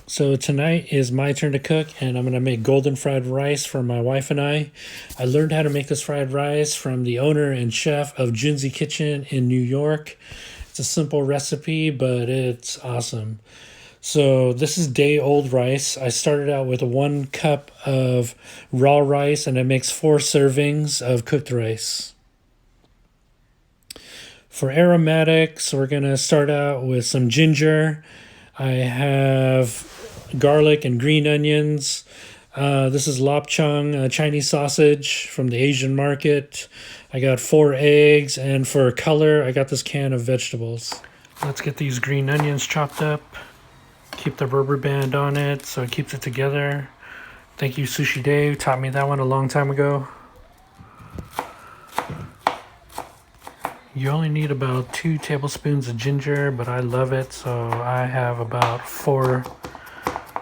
So tonight is my turn to cook, and I'm going to make golden fried rice for my wife and I. I learned how to make this fried rice from the owner and chef of Junzi Kitchen in New York. It's a simple recipe, but it's awesome. So this is day-old rice. I started out with 1 cup of raw rice, and it makes 4 servings of cooked rice. For aromatics, we're going to start out with some ginger. I have garlic and green onions. This is Cheong, Chinese sausage from the Asian market. I got 4 eggs, and for color, I got this can of vegetables. Let's get these green onions chopped up. Keep the rubber band on it so it keeps it together. Thank you, Sushi Dave. Taught me that one a long time ago. You only need about 2 tablespoons of ginger, but I love it, so I have about 4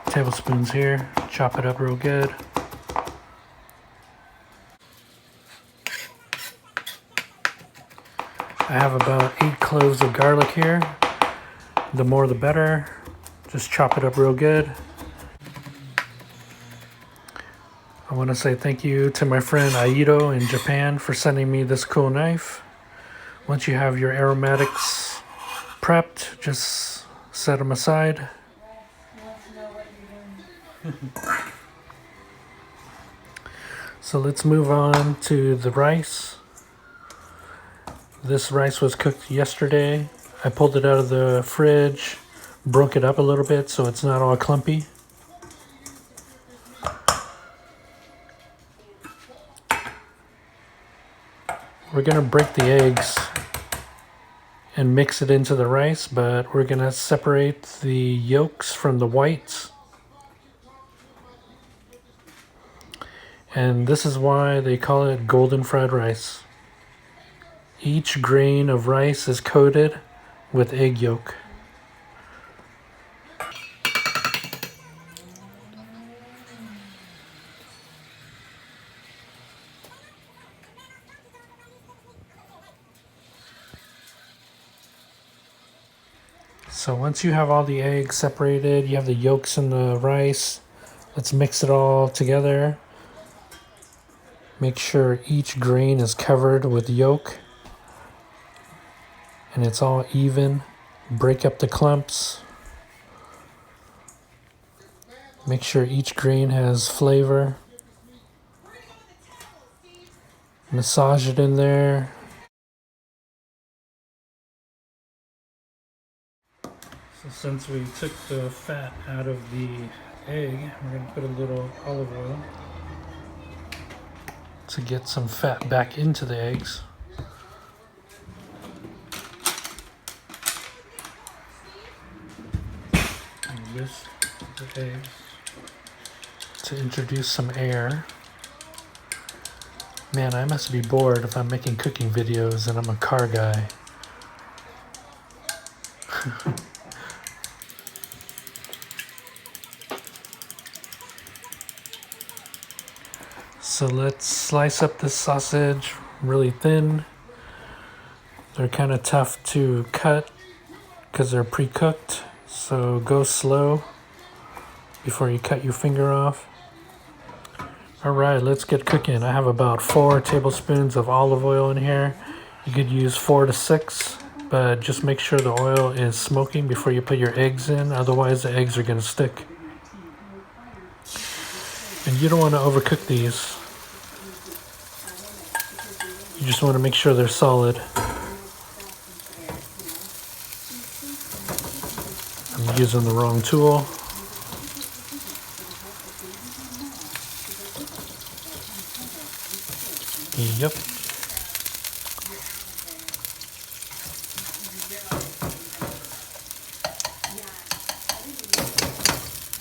tablespoons here. Chop it up real good. I have about 8 cloves of garlic here. The more the better. Just chop it up real good. I want to say thank you to my friend Aido in Japan for sending me this cool knife. Once you have your aromatics prepped, just set them aside. So let's move on to the rice. This rice was cooked yesterday. I pulled it out of the fridge, broke it up a little bit so it's not all clumpy. We're gonna break the eggs and mix it into the rice, but we're gonna separate the yolks from the whites. And this is why they call it golden fried rice. Each grain of rice is coated with egg yolk. So once you have all the eggs separated, you have the yolks and the rice, let's mix it all together. Make sure each grain is covered with yolk and it's all even. Break up the clumps. Make sure each grain has flavor. Massage it in there. So since we took the fat out of the egg, we're going to put a little olive oil to get some fat back into the eggs. And whisk the eggs to introduce some air. Man, I must be bored if I'm making cooking videos and I'm a car guy. So let's slice up this sausage really thin. They're kind of tough to cut because they're pre-cooked, so go slow before you cut your finger off. Alright, let's get cooking. I have about 4 tablespoons of olive oil in here. You could use 4 to 6, but just make sure the oil is smoking before you put your eggs in, otherwise the eggs are going to stick. And you don't want to overcook these. You just want to make sure they're solid. I'm using the wrong tool. Yep.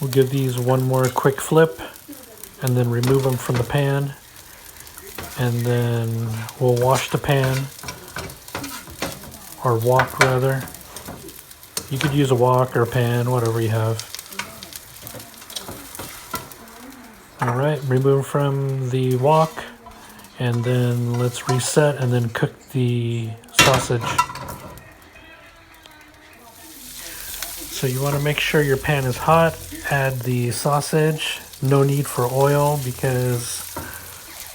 We'll give these one more quick flip and then remove them from the pan. And then we'll wash the pan, or wok rather. You could use a wok or a pan, whatever you have. Alright, remove from the wok, and then let's reset and then cook the sausage. So you want to make sure your pan is hot. Add the sausage. No need for oil because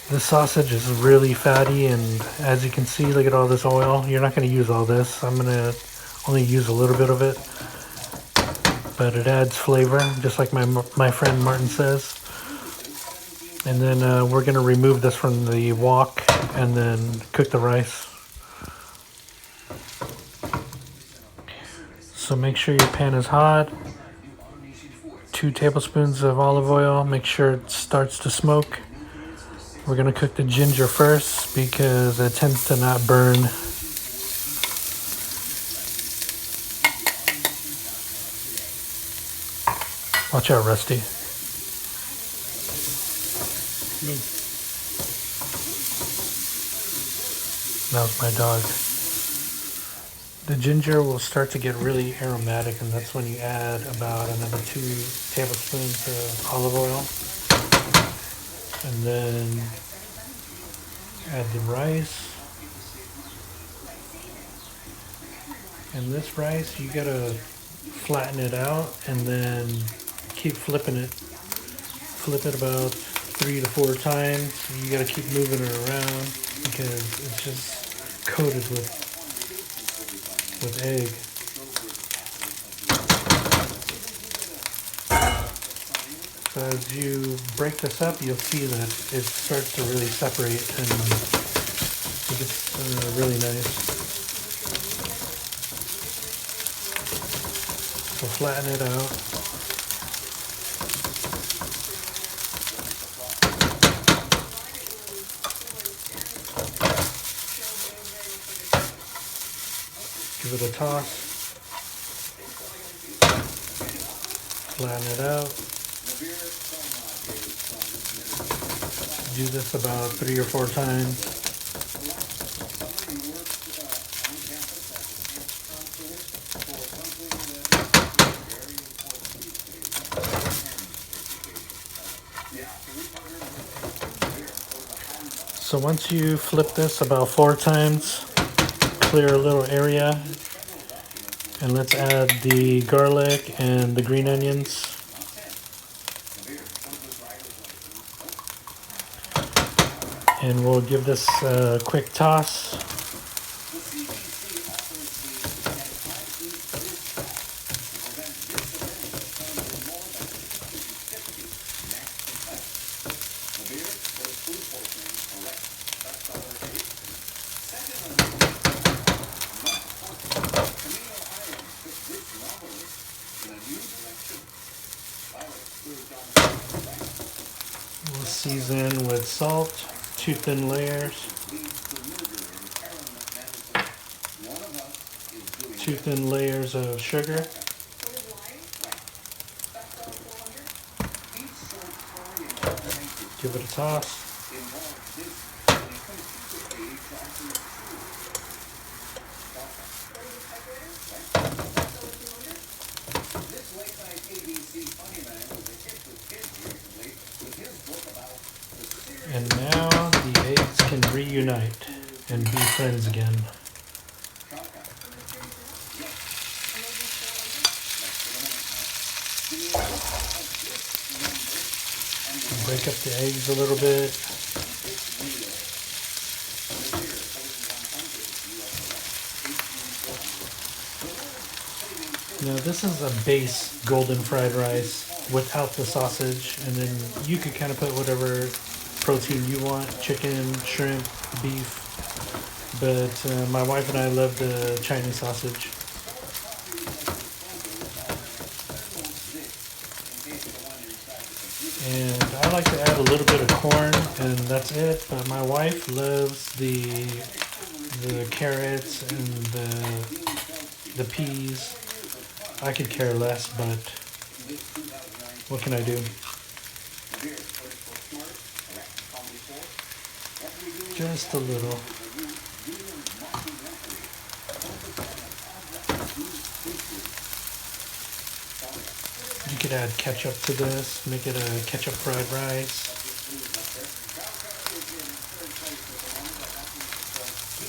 this sausage is really fatty, and as you can see, look at all this oil. You're not going to use all this. I'm going to only use a little bit of it, but it adds flavor, just like my friend Martin says. And then we're going to remove this from the wok and then cook the rice. So make sure your pan is hot. 2 tablespoons of olive oil. Make sure it starts to smoke. We're going to cook the ginger first because it tends to not burn. Watch out, Rusty. That was my dog. The ginger will start to get really aromatic, and that's when you add about another 2 tablespoons of olive oil. And then add the rice. And this rice, you gotta flatten it out and then keep flipping it. Flip it about 3 to 4 times. You gotta keep moving it around because it's just coated with egg. So as you break this up, you'll see that it starts to really separate and it gets really nice. So flatten it out. Give it a toss. Flatten it out. Do this about 3 or 4 times. So once you flip this about 4 times, clear a little area, and let's add the garlic and the green onions. And we'll give this a quick toss. We'll season with salt, 2 thin layers, 2 thin layers of sugar, give it a toss. And now the eggs can reunite and be friends again. Break up the eggs a little bit. Now this is a base golden fried rice without the sausage, and then you could kind of put whatever protein you want, chicken, shrimp, beef, but my wife and I love the Chinese sausage. And I like to add a little bit of corn, and that's it, but my wife loves the carrots and the peas. I could care less, but what can I do? Just a little. You could add ketchup to this, make it a ketchup fried rice.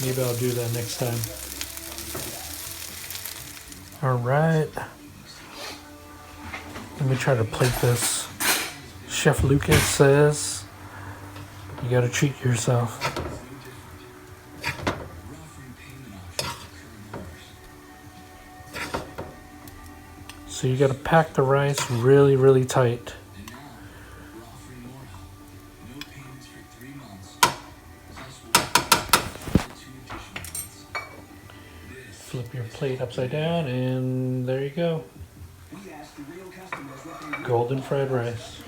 Maybe I'll do that next time. All right, Let me try to plate this. Chef Lucas says you gotta treat yourself. So you gotta pack the rice really, really tight. Flip your plate upside down and there you go. Golden fried rice.